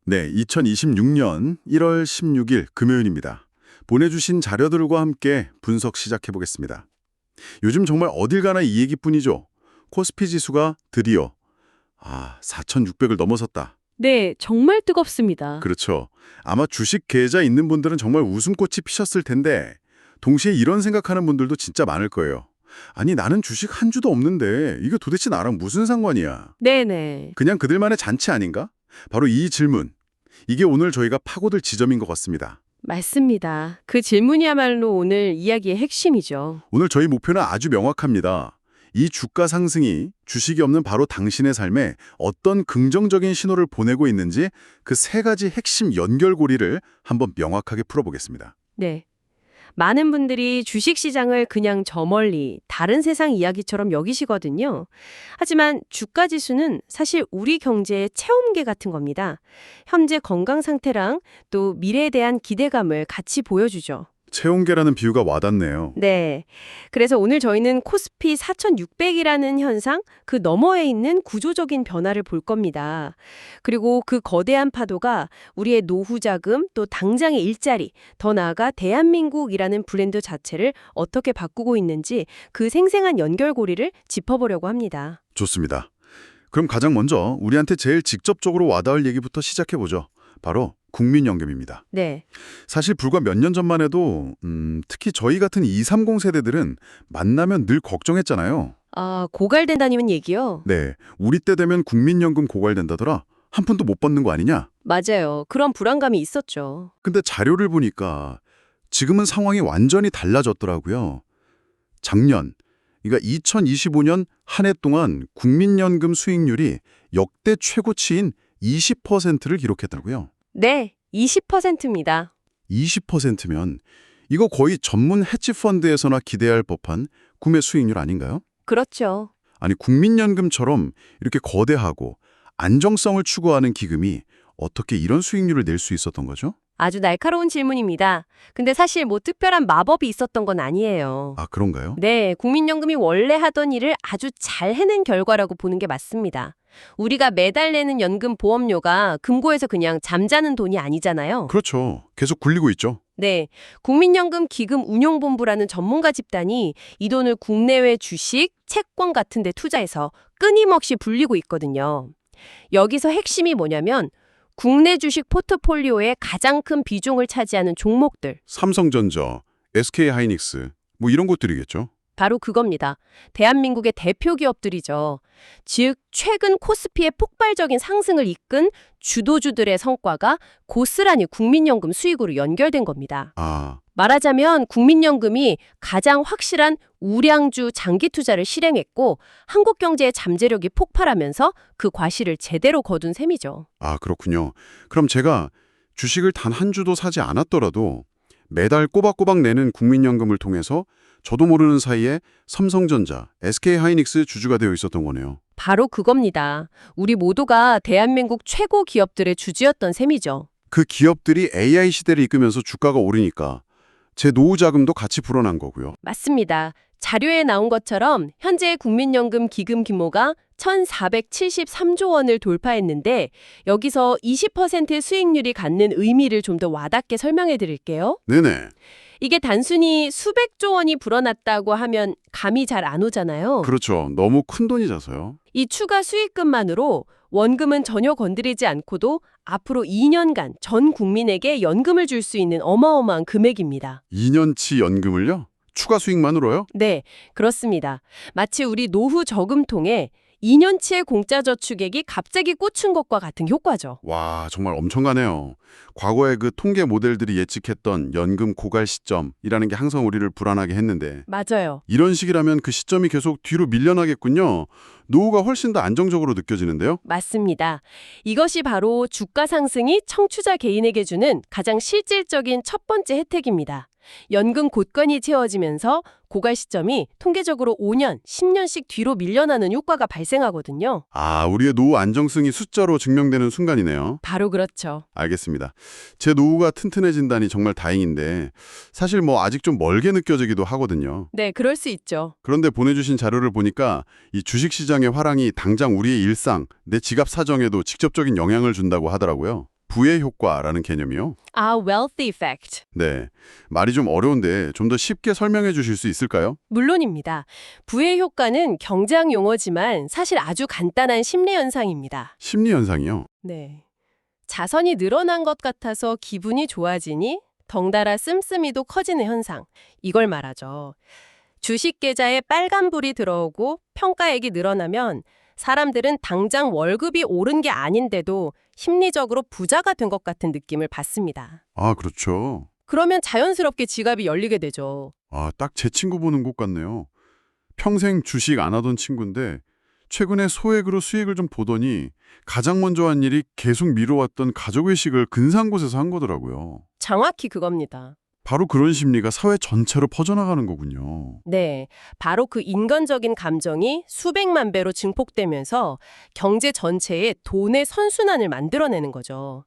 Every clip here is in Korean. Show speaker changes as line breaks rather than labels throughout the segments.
네, 2026년 1월 16일 금요일입니다. 보내주신 자료들과 함께 분석 시작해 보겠습니다. 요즘 정말 어딜 가나 이 얘기뿐이죠. 코스피 지수가 드디어 4,600을 넘어섰다.
네, 정말 뜨겁습니다.
그렇죠. 아마 주식 계좌 있는 분들은 정말 웃음꽃이 피셨을 텐데 동시에 이런 생각하는 분들도 진짜 많을 거예요. 아니, 나는 주식 한 주도 없는데 이게 도대체 나랑 무슨 상관이야?
네네.
그냥 그들만의 잔치 아닌가? 바로 이 질문. 이게 오늘 저희가 파고들 지점인 것 같습니다.
맞습니다. 그 질문이야말로 오늘 이야기의 핵심이죠.
오늘 저희 목표는 아주 명확합니다. 이 주가 상승이 주식이 없는 바로 당신의 삶에 어떤 긍정적인 신호를 보내고 있는지 그 세 가지 핵심 연결고리를 한번 명확하게 풀어보겠습니다.
네. 많은 분들이 주식시장을 그냥 저 멀리 다른 세상 이야기처럼 여기시거든요. 하지만 주가지수는 사실 우리 경제의 체험계 같은 겁니다. 현재 건강 상태랑 또 미래에 대한 기대감을 같이 보여주죠.
체온계라는 비유가 와닿네요.
네. 그래서 오늘 저희는 코스피 4,600이라는 현상, 그 너머에 있는 구조적인 변화를 볼 겁니다. 그리고 그 거대한 파도가 우리의 노후 자금, 또 당장의 일자리, 더 나아가 대한민국이라는 브랜드 자체를 어떻게 바꾸고 있는지 그 생생한 연결고리를 짚어보려고 합니다.
좋습니다. 그럼 가장 먼저 우리한테 제일 직접적으로 와닿을 얘기부터 시작해보죠. 바로 국민연금입니다.
네.
사실 불과 몇 년 전만 해도 특히 저희 같은 230 세대들은 만나면 늘 걱정했잖아요.
고갈된다는 얘기요?
네, 우리 때 되면 국민연금 고갈된다더라. 한 푼도 못 받는 거 아니냐?
맞아요. 그런 불안감이 있었죠.
근데 자료를 보니까 지금은 상황이 완전히 달라졌더라고요. 작년, 그러니까 2025년 한 해 동안 국민연금 수익률이 역대 최고치인 20%를 기록했다고요.
네, 20%입니다.
20%면 이거 거의 전문 헤지펀드에서나 기대할 법한 구매 수익률 아닌가요?
그렇죠.
아니, 국민연금처럼 이렇게 거대하고 안정성을 추구하는 기금이 어떻게 이런 수익률을 낼 수 있었던 거죠?
아주 날카로운 질문입니다. 근데 사실 뭐 특별한 마법이 있었던 건 아니에요.
아, 그런가요?
네, 국민연금이 원래 하던 일을 아주 잘 해낸 결과라고 보는 게 맞습니다. 우리가 매달 내는 연금 보험료가 금고에서 그냥 잠자는 돈이 아니잖아요.
그렇죠. 계속 굴리고 있죠.
네, 국민연금 기금운용본부라는 전문가 집단이 이 돈을 국내외 주식, 채권 같은 데 투자해서 끊임없이 불리고 있거든요. 여기서 핵심이 뭐냐면 국내 주식 포트폴리오의 가장 큰 비중을 차지하는 종목들,
삼성전자, SK하이닉스 뭐 이런 것들이겠죠.
바로 그겁니다. 대한민국의 대표 기업들이죠. 즉, 최근 코스피의 폭발적인 상승을 이끈 주도주들의 성과가 고스란히 국민연금 수익으로 연결된 겁니다. 말하자면 국민연금이 가장 확실한 우량주 장기 투자를 실행했고 한국 경제의 잠재력이 폭발하면서 그 과실을 제대로 거둔 셈이죠.
그렇군요. 그럼 제가 주식을 단 한 주도 사지 않았더라도 매달 꼬박꼬박 내는 국민연금을 통해서 저도 모르는 사이에 삼성전자, SK하이닉스 주주가 되어 있었던 거네요.
바로 그겁니다. 우리 모두가 대한민국 최고 기업들의 주주였던 셈이죠.
그 기업들이 AI 시대를 이끌면서 주가가 오르니까 제 노후 자금도 같이 불어난 거고요.
맞습니다. 자료에 나온 것처럼 현재 국민연금 기금 규모가 1,473조 원을 돌파했는데 여기서 20%의 수익률이 갖는 의미를 좀 더 와닿게 설명해 드릴게요.
네네.
이게 단순히 수백조 원이 불어났다고 하면 감이 잘 안 오잖아요.
그렇죠. 너무 큰 돈이라서요.
이 추가 수익금만으로 원금은 전혀 건드리지 않고도 앞으로 2년간 전 국민에게 연금을 줄 수 있는 어마어마한 금액입니다.
2년치 연금을요? 추가 수익만으로요?
네, 그렇습니다. 마치 우리 노후 저금통에 2년치의 공짜 저축액이 갑자기 꽂힌 것과 같은 효과죠.
와, 정말 엄청나네요. 과거에 그 통계 모델들이 예측했던 연금 고갈 시점이라는 게 항상 우리를 불안하게 했는데
맞아요.
이런 식이라면 그 시점이 계속 뒤로 밀려나겠군요. 노후가 훨씬 더 안정적으로 느껴지는데요?
맞습니다. 이것이 바로 주가 상승이 청취자 개인에게 주는 가장 실질적인 첫 번째 혜택입니다. 연금 곳간이 채워지면서 고갈 시점이 통계적으로 5년, 10년씩 뒤로 밀려나는 효과가 발생하거든요.
우리의 노후 안정성이 숫자로 증명되는 순간이네요.
바로 그렇죠.
알겠습니다. 제 노후가 튼튼해진다니 정말 다행인데 사실 아직 좀 멀게 느껴지기도 하거든요.
네, 그럴 수 있죠.
그런데 보내주신 자료를 보니까 이 주식시장의 화랑이 당장 우리의 일상, 내 지갑 사정에도 직접적인 영향을 준다고 하더라고요. 부의 효과라는 개념이요?
아, wealth effect.
네. 말이 좀 어려운데 좀 더 쉽게 설명해 주실 수 있을까요?
물론입니다. 부의 효과는 경제학 용어지만 사실 아주 간단한 심리 현상입니다.
심리 현상이요?
네. 자선이 늘어난 것 같아서 기분이 좋아지니 덩달아 씀씀이도 커지는 현상. 이걸 말하죠. 주식 계좌에 빨간불이 들어오고 평가액이 늘어나면 사람들은 당장 월급이 오른 게 아닌데도 심리적으로 부자가 된 것 같은 느낌을 받습니다.
아, 그렇죠.
그러면 자연스럽게 지갑이 열리게 되죠.
아, 딱 제 친구 보는 것 같네요. 평생 주식 안 하던 친구인데 최근에 소액으로 수익을 좀 보더니 가장 먼저 한 일이 계속 미뤄왔던 가족 외식을 근사한 곳에서 한 거더라고요.
정확히 그겁니다.
바로 그런 심리가 사회 전체로 퍼져나가는 거군요.
네, 바로 그 인간적인 감정이 수백만 배로 증폭되면서 경제 전체에 돈의 선순환을 만들어내는 거죠.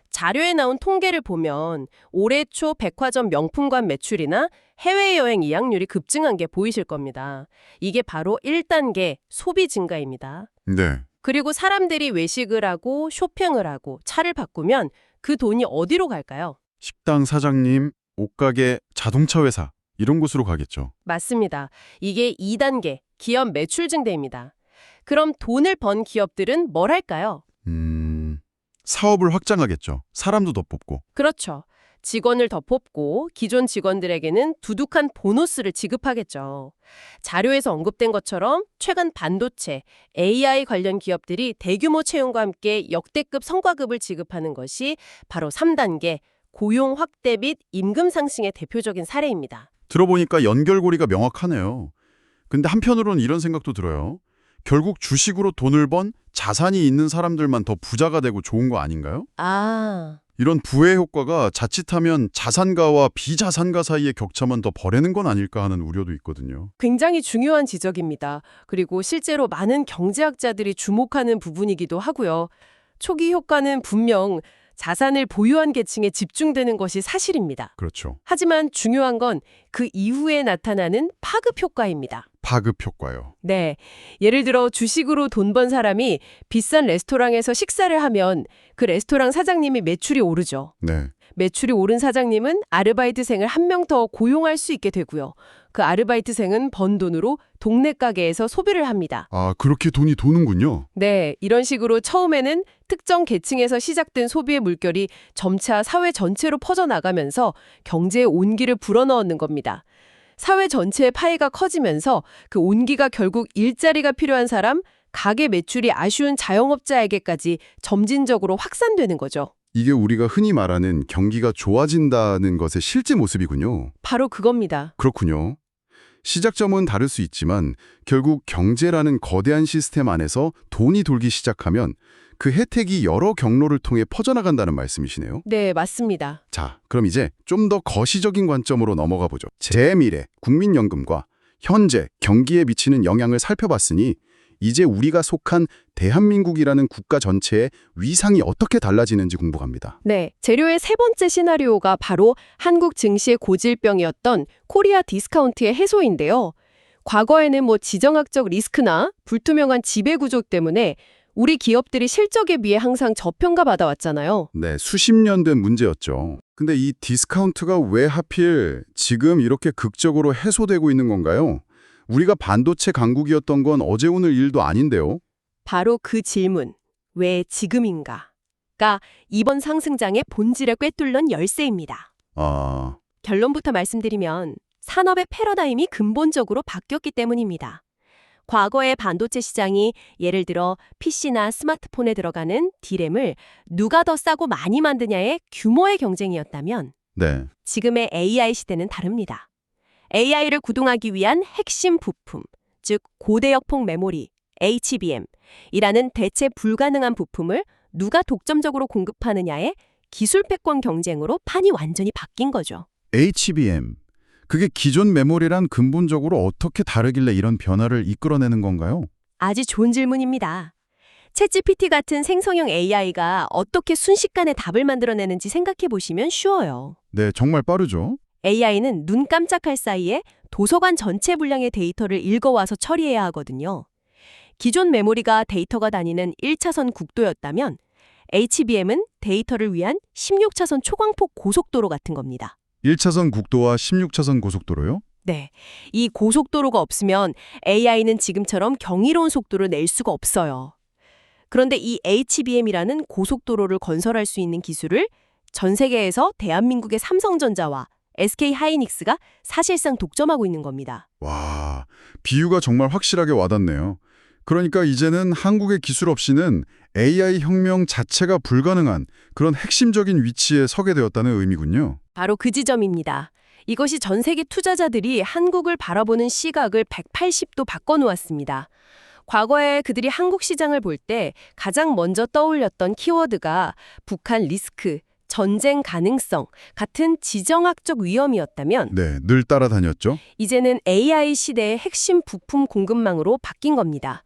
자료에 나온 통계를 보면 올해 초 백화점 명품관 매출이나 해외여행 이용률이 급증한 게 보이실 겁니다. 이게 바로 1단계 소비 증가입니다.
네.
그리고 사람들이 외식을 하고 쇼핑을 하고 차를 바꾸면 그 돈이 어디로 갈까요?
식당 사장님, 옷가게, 자동차 회사 이런 곳으로 가겠죠.
맞습니다. 이게 2단계 기업 매출 증대입니다. 그럼 돈을 번 기업들은 뭘 할까요?
사업을 확장하겠죠. 사람도 더 뽑고.
그렇죠. 직원을 더 뽑고 기존 직원들에게는 두둑한 보너스를 지급하겠죠. 자료에서 언급된 것처럼 최근 반도체, AI 관련 기업들이 대규모 채용과 함께 역대급 성과급을 지급하는 것이 바로 3단계 고용 확대 및 임금 상승의 대표적인 사례입니다.
들어보니까 연결고리가 명확하네요. 근데 한편으로는 이런 생각도 들어요. 결국 주식으로 돈을 번 자산이 있는 사람들만 더 부자가 되고 좋은 거 아닌가요?
아,
이런 부의 효과가 자칫하면 자산가와 비자산가 사이의 격차만 더 벌이는 건 아닐까 하는 우려도 있거든요.
굉장히 중요한 지적입니다. 그리고 실제로 많은 경제학자들이 주목하는 부분이기도 하고요. 초기 효과는 분명 자산을 보유한 계층에 집중되는 것이 사실입니다.
그렇죠.
하지만 중요한 건 그 이후에 나타나는 파급 효과입니다.
파급 효과요.
네. 예를 들어 주식으로 돈 번 사람이 비싼 레스토랑에서 식사를 하면 그 레스토랑 사장님이 매출이 오르죠.
네.
매출이 오른 사장님은 아르바이트생을 한 명 더 고용할 수 있게 되고요. 그 아르바이트생은 번 돈으로 동네 가게에서 소비를 합니다.
아, 그렇게 돈이 도는군요.
네, 이런 식으로 처음에는 특정 계층에서 시작된 소비의 물결이 점차 사회 전체로 퍼져나가면서 경제의 온기를 불어넣는 겁니다. 사회 전체의 파이가 커지면서 그 온기가 결국 일자리가 필요한 사람, 가게 매출이 아쉬운 자영업자에게까지 점진적으로 확산되는 거죠.
이게 우리가 흔히 말하는 경기가 좋아진다는 것의 실제 모습이군요.
바로 그겁니다.
그렇군요. 시작점은 다를 수 있지만 결국 경제라는 거대한 시스템 안에서 돈이 돌기 시작하면 그 혜택이 여러 경로를 통해 퍼져나간다는 말씀이시네요.
네, 맞습니다.
자, 그럼 이제 좀 더 거시적인 관점으로 넘어가 보죠. 제 미래, 국민연금과 현재 경기에 미치는 영향을 살펴봤으니 이제 우리가 속한 대한민국이라는 국가 전체의 위상이 어떻게 달라지는지 궁금합니다.
네, 재료의 세 번째 시나리오가 바로 한국 증시의 고질병이었던 코리아 디스카운트의 해소인데요. 과거에는 지정학적 리스크나 불투명한 지배구조 때문에 우리 기업들이 실적에 비해 항상 저평가 받아왔잖아요.
네, 수십 년 된 문제였죠. 근데 이 디스카운트가 왜 하필 지금 이렇게 극적으로 해소되고 있는 건가요? 우리가 반도체 강국이었던 건 어제 오늘 일도 아닌데요.
바로 그 질문, 왜 지금인가?가 이번 상승장의 본질을 꿰뚫는 열쇠입니다.
아,
결론부터 말씀드리면 산업의 패러다임이 근본적으로 바뀌었기 때문입니다. 과거의 반도체 시장이 예를 들어 PC나 스마트폰에 들어가는 D램을 누가 더 싸고 많이 만드냐의 규모의 경쟁이었다면
네.
지금의 AI 시대는 다릅니다. AI를 구동하기 위한 핵심 부품, 즉 고대역폭 메모리, HBM이라는 대체 불가능한 부품을 누가 독점적으로 공급하느냐의 기술 패권 경쟁으로 판이 완전히 바뀐 거죠.
HBM. 그게 기존 메모리랑 근본적으로 어떻게 다르길래 이런 변화를 이끌어내는 건가요?
아주 좋은 질문입니다. 챗GPT 같은 생성형 AI가 어떻게 순식간에 답을 만들어내는지 생각해 보시면 쉬워요.
네, 정말 빠르죠.
AI는 눈 깜짝할 사이에 도서관 전체 분량의 데이터를 읽어와서 처리해야 하거든요. 기존 메모리가 데이터가 다니는 1차선 국도였다면 HBM은 데이터를 위한 16차선 초광폭 고속도로 같은 겁니다.
1차선 국도와 16차선 고속도로요?
네. 이 고속도로가 없으면 AI는 지금처럼 경이로운 속도를 낼 수가 없어요. 그런데 이 HBM이라는 고속도로를 건설할 수 있는 기술을 전 세계에서 대한민국의 삼성전자와 SK하이닉스가 사실상 독점하고 있는 겁니다.
와, 비유가 정말 확실하게 와닿네요. 그러니까 이제는 한국의 기술 없이는 AI 혁명 자체가 불가능한 그런 핵심적인 위치에 서게 되었다는 의미군요.
바로 그 지점입니다. 이것이 전 세계 투자자들이 한국을 바라보는 시각을 180도 바꿔놓았습니다. 과거에 그들이 한국 시장을 볼 때 가장 먼저 떠올렸던 키워드가 북한 리스크, 전쟁 가능성 같은 지정학적 위험이었다면
네, 늘 따라다녔죠.
이제는 AI 시대의 핵심 부품 공급망으로 바뀐 겁니다.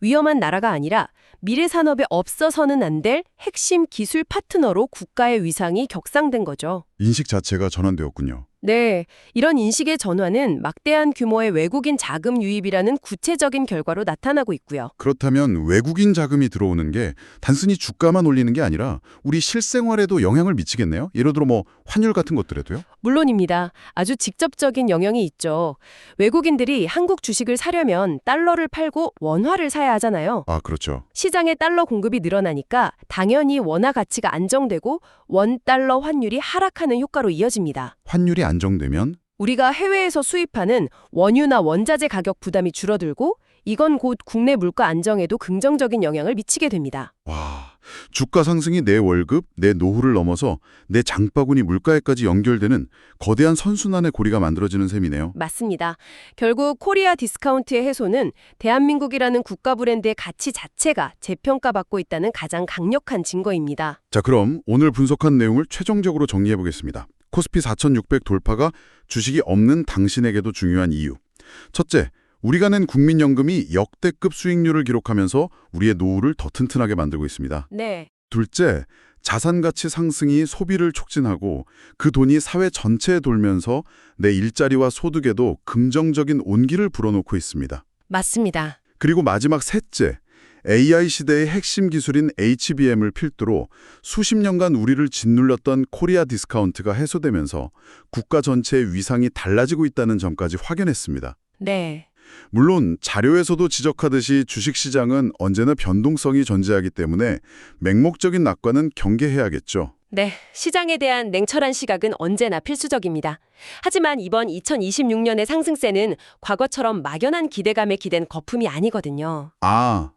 위험한 나라가 아니라 미래 산업에 없어서는 안 될 핵심 기술 파트너로 국가의 위상이 격상된 거죠.
인식 자체가 전환되었군요.
네, 이런 인식의 전환은 막대한 규모의 외국인 자금 유입이라는 구체적인 결과로 나타나고 있고요.
그렇다면 외국인 자금이 들어오는 게 단순히 주가만 올리는 게 아니라 우리 실생활에도 영향을 미치겠네요? 예를 들어 환율 같은 것들에도요?
물론입니다. 아주 직접적인 영향이 있죠. 외국인들이 한국 주식을 사려면 달러를 팔고 원화를 사야 하잖아요.
아, 그렇죠.
시장에 달러 공급이 늘어나니까 당연히 원화 가치가 안정되고 원달러 환율이 하락하는 효과로 이어집니다.
환율이 안정되면
우리가 해외에서 수입하는 원유나 원자재 가격 부담이 줄어들고 이건 곧 국내 물가 안정에도 긍정적인 영향을 미치게 됩니다.
와, 주가 상승이 내 월급, 내 노후를 넘어서 내 장바구니 물가에까지 연결되는 거대한 선순환의 고리가 만들어지는 셈이네요.
맞습니다. 결국 코리아 디스카운트의 해소는 대한민국이라는 국가 브랜드의 가치 자체가 재평가받고 있다는 가장 강력한 증거입니다.
자, 그럼 오늘 분석한 내용을 최종적으로 정리해 보겠습니다. 코스피 4600 돌파가 주식이 없는 당신에게도 중요한 이유. 첫째, 우리가 낸 국민연금이 역대급 수익률을 기록하면서 우리의 노후를 더 튼튼하게 만들고 있습니다.
네.
둘째, 자산 가치 상승이 소비를 촉진하고 그 돈이 사회 전체에 돌면서 내 일자리와 소득에도 긍정적인 온기를 불어넣고 있습니다.
맞습니다.
그리고 마지막 셋째, AI 시대의 핵심 기술인 HBM을 필두로 수십 년간 우리를 짓눌렸던 코리아 디스카운트가 해소되면서 국가 전체의 위상이 달라지고 있다는 점까지 확인했습니다.
네.
물론 자료에서도 지적하듯이 주식시장은 언제나 변동성이 존재하기 때문에 맹목적인 낙관은 경계해야겠죠.
네, 시장에 대한 냉철한 시각은 언제나 필수적입니다. 하지만 이번 2026년의 상승세는 과거처럼 막연한 기대감에 기댄 거품이 아니거든요.
아,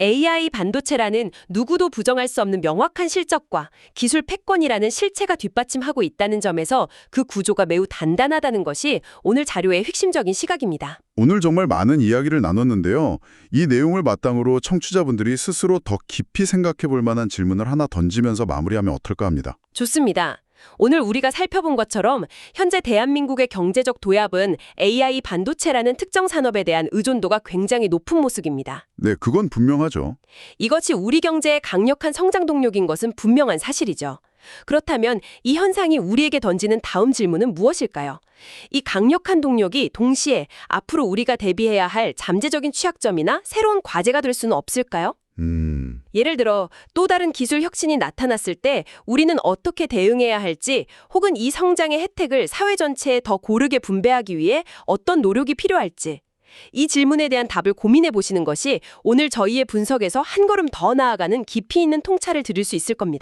AI 반도체라는 누구도 부정할 수 없는 명확한 실적과 기술 패권이라는 실체가 뒷받침하고 있다는 점에서 그 구조가 매우 단단하다는 것이 오늘 자료의 핵심적인 시각입니다.
오늘 정말 많은 이야기를 나눴는데요. 이 내용을 바탕으로 청취자분들이 스스로 더 깊이 생각해 볼 만한 질문을 하나 던지면서 마무리하면 어떨까 합니다.
좋습니다. 오늘 우리가 살펴본 것처럼 현재 대한민국의 경제적 도약은 AI 반도체라는 특정 산업에 대한 의존도가 굉장히 높은 모습입니다.
네, 그건 분명하죠.
이것이 우리 경제의 강력한 성장 동력인 것은 분명한 사실이죠. 그렇다면 이 현상이 우리에게 던지는 다음 질문은 무엇일까요? 이 강력한 동력이 동시에 앞으로 우리가 대비해야 할 잠재적인 취약점이나 새로운 과제가 될 수는 없을까요? 예를 들어 또 다른 기술 혁신이 나타났을 때 우리는 어떻게 대응해야 할지 혹은 이 성장의 혜택을 사회 전체에 더 고르게 분배하기 위해 어떤 노력이 필요할지 이 질문에 대한 답을 고민해 보시는 것이 오늘 저희의 분석에서 한 걸음 더 나아가는 깊이 있는 통찰을 드릴 수 있을 겁니다.